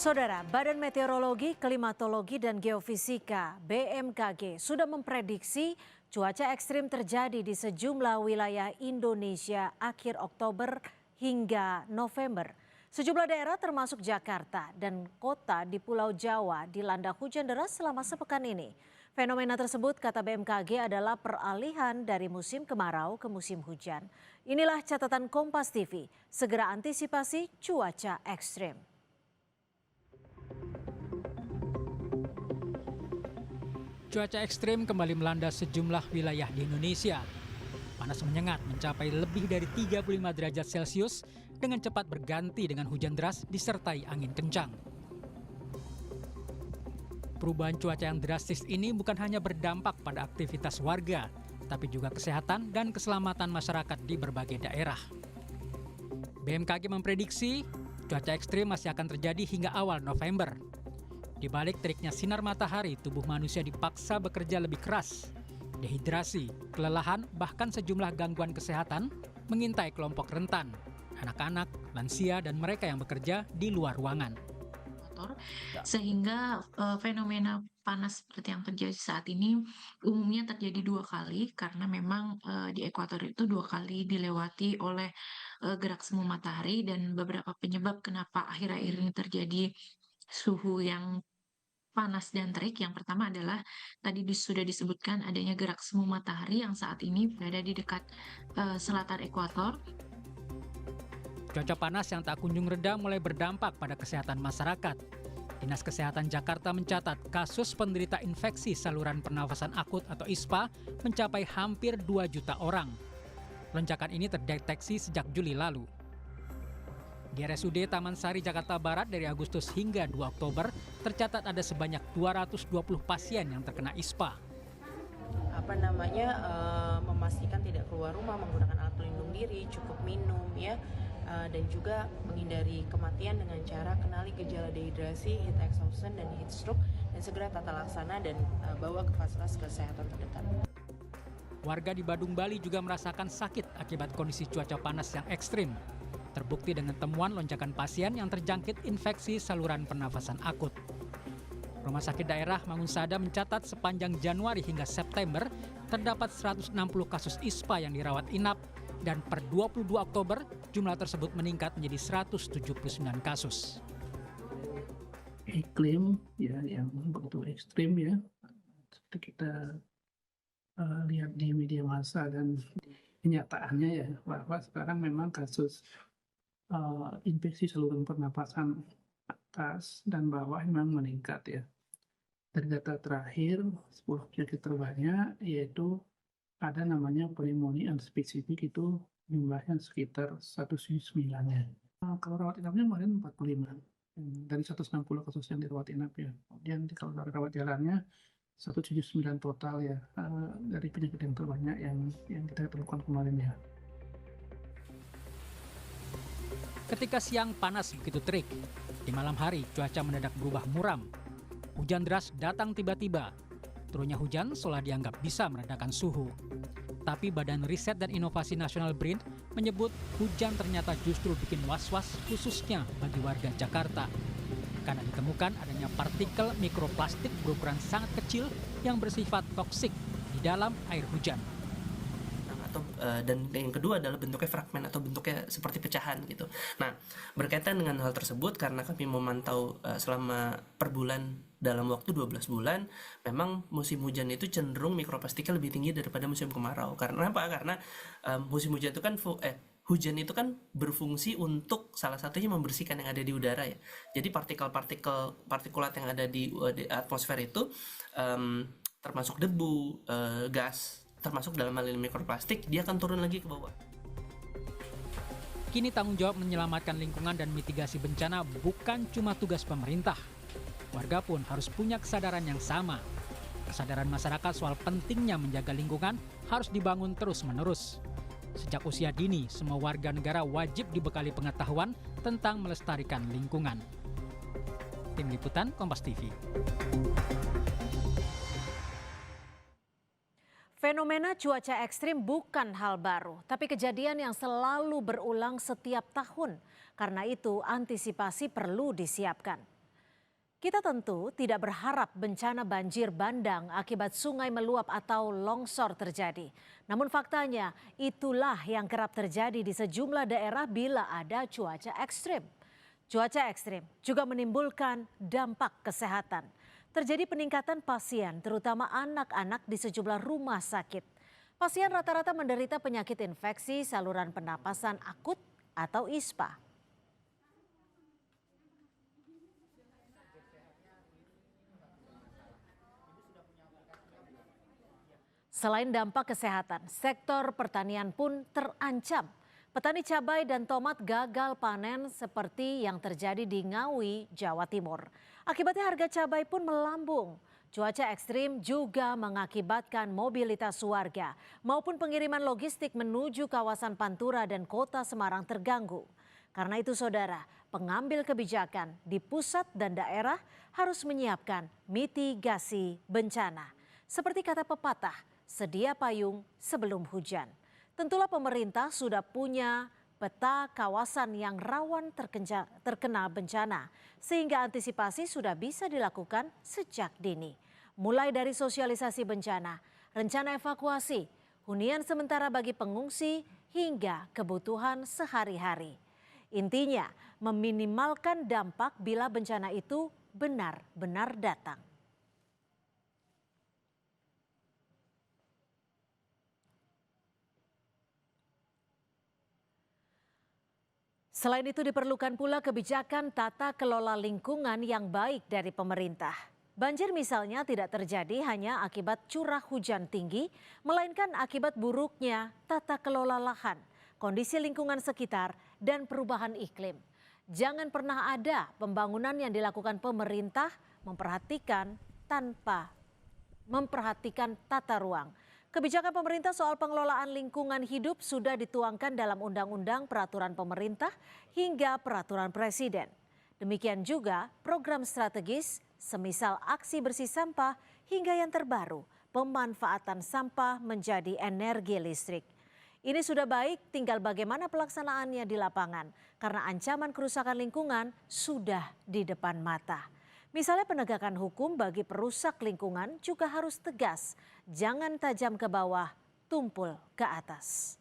Saudara, Badan Meteorologi, Klimatologi, dan Geofisika (BMKG) sudah memprediksi cuaca ekstrim terjadi di sejumlah wilayah Indonesia akhir Oktober hingga November. Sejumlah daerah termasuk Jakarta dan kota di Pulau Jawa dilanda hujan deras selama sepekan ini. Fenomena tersebut, kata BMKG, adalah peralihan dari musim kemarau ke musim hujan. Inilah catatan Kompas TV, segera antisipasi cuaca ekstrim. Cuaca ekstrim kembali melanda sejumlah wilayah di Indonesia. Panas menyengat mencapai lebih dari 35 derajat Celcius dengan cepat berganti dengan hujan deras disertai angin kencang. Perubahan cuaca yang drastis ini bukan hanya berdampak pada aktivitas warga, tapi juga kesehatan dan keselamatan masyarakat di berbagai daerah. BMKG memprediksi cuaca ekstrim masih akan terjadi hingga awal November. Di balik teriknya sinar matahari, tubuh manusia dipaksa bekerja lebih keras. Dehidrasi, kelelahan, bahkan sejumlah gangguan kesehatan mengintai kelompok rentan, anak-anak, lansia, dan mereka yang bekerja di luar ruangan. Sehingga fenomena panas seperti yang terjadi saat ini umumnya terjadi 2 kali karena memang di ekuator itu 2 kali dilewati oleh gerak semu matahari, dan beberapa penyebab kenapa akhir-akhir ini terjadi suhu yang panas dan terik. Yang pertama adalah tadi sudah disebutkan adanya gerak semu matahari yang saat ini berada di dekat selatan ekuator. Cuaca panas yang tak kunjung reda mulai berdampak pada kesehatan masyarakat. Dinas Kesehatan Jakarta mencatat kasus penderita infeksi saluran pernafasan akut atau ISPA mencapai hampir 2 juta orang. Lonjakan ini terdeteksi sejak Juli lalu. Di RSUD Taman Sari, Jakarta Barat dari Agustus hingga 2 Oktober, tercatat ada sebanyak 220 pasien yang terkena ISPA. Memastikan tidak keluar rumah, menggunakan alat pelindung diri, cukup minum ya, dan juga menghindari kematian dengan cara kenali gejala dehidrasi, heat exhaustion, dan heat stroke, dan segera tata laksana dan bawa ke fasilitas kesehatan terdekat. Warga di Badung, Bali juga merasakan sakit akibat kondisi cuaca panas yang ekstrim. Terbukti dengan temuan lonjakan pasien yang terjangkit infeksi saluran pernafasan akut. Rumah Sakit Daerah Mangunsada mencatat sepanjang Januari hingga September terdapat 160 kasus ISPA yang dirawat inap, dan per 22 Oktober jumlah tersebut meningkat menjadi 179 kasus. Iklim ya yang begitu ekstrim ya, seperti kita lihat di media massa dan kenyataannya ya, bahwa sekarang memang kasus infeksi saluran pernapasan atas dan bawah memang meningkat ya. Dari data terakhir 10 penyakit terbanyak yaitu ada namanya pneumonia unspesifik, itu jumlahnya sekitar 109-nya. Kalau rawat inapnya kemarin 45 dari 160 kasus yang dirawat inap ya. Kemudian kalau rawat jalannya 179 total ya, dari penyakit yang terbanyak yang kita temukan kemarin ya. Ketika siang panas begitu terik, di malam hari cuaca mendadak berubah muram. Hujan deras datang tiba-tiba. Turunnya hujan seolah dianggap bisa meredakan suhu. Tapi Badan Riset dan Inovasi Nasional BRIN menyebut hujan ternyata justru bikin was-was, khususnya bagi warga Jakarta. Karena ditemukan adanya partikel mikroplastik berukuran sangat kecil yang bersifat toksik di dalam air hujan. Dan yang kedua adalah bentuknya fragmen atau bentuknya seperti pecahan gitu. Nah, berkaitan dengan hal tersebut, karena kami memantau selama per bulan dalam waktu 12 bulan, memang musim hujan itu cenderung mikroplastiknya lebih tinggi daripada musim kemarau. Karena apa? Karena musim hujan itu kan hujan itu kan berfungsi untuk salah satunya membersihkan yang ada di udara ya. Jadi partikulat yang ada di atmosfer itu termasuk debu, gas, termasuk dalam hal ini mikroplastik, dia akan turun lagi ke bawah. Kini tanggung jawab menyelamatkan lingkungan dan mitigasi bencana bukan cuma tugas pemerintah. Warga pun harus punya kesadaran yang sama. Kesadaran masyarakat soal pentingnya menjaga lingkungan harus dibangun terus-menerus. Sejak usia dini, semua warga negara wajib dibekali pengetahuan tentang melestarikan lingkungan. Tim Liputan Kompas TV. Fenomena cuaca ekstrim bukan hal baru, tapi kejadian yang selalu berulang setiap tahun. Karena itu, antisipasi perlu disiapkan. Kita tentu tidak berharap bencana banjir bandang akibat sungai meluap atau longsor terjadi. Namun faktanya itulah yang kerap terjadi di sejumlah daerah bila ada cuaca ekstrim. Cuaca ekstrim juga menimbulkan dampak kesehatan. Terjadi peningkatan pasien terutama anak-anak di sejumlah rumah sakit. Pasien rata-rata menderita penyakit infeksi saluran pernapasan akut atau ISPA. Selain dampak kesehatan, sektor pertanian pun terancam. Petani cabai dan tomat gagal panen seperti yang terjadi di Ngawi, Jawa Timur. Akibatnya harga cabai pun melambung. Cuaca ekstrim juga mengakibatkan mobilitas warga maupun pengiriman logistik menuju kawasan Pantura dan kota Semarang terganggu. Karena itu saudara, pengambil kebijakan di pusat dan daerah harus menyiapkan mitigasi bencana. Seperti kata pepatah, sedia payung sebelum hujan. Tentulah pemerintah sudah punya peta kawasan yang rawan terkena bencana, sehingga antisipasi sudah bisa dilakukan sejak dini. Mulai dari sosialisasi bencana, rencana evakuasi, hunian sementara bagi pengungsi, hingga kebutuhan sehari-hari. Intinya, meminimalkan dampak bila bencana itu benar-benar datang. Selain itu diperlukan pula kebijakan tata kelola lingkungan yang baik dari pemerintah. Banjir misalnya tidak terjadi hanya akibat curah hujan tinggi, melainkan akibat buruknya tata kelola lahan, kondisi lingkungan sekitar, dan perubahan iklim. Jangan pernah ada pembangunan yang dilakukan pemerintah memperhatikan tata ruang. Kebijakan pemerintah soal pengelolaan lingkungan hidup sudah dituangkan dalam undang-undang, peraturan pemerintah, hingga peraturan presiden. Demikian juga program strategis semisal aksi bersih sampah hingga yang terbaru, pemanfaatan sampah menjadi energi listrik. Ini sudah baik, tinggal bagaimana pelaksanaannya di lapangan karena ancaman kerusakan lingkungan sudah di depan mata. Misalnya penegakan hukum bagi perusak lingkungan juga harus tegas, jangan tajam ke bawah, tumpul ke atas.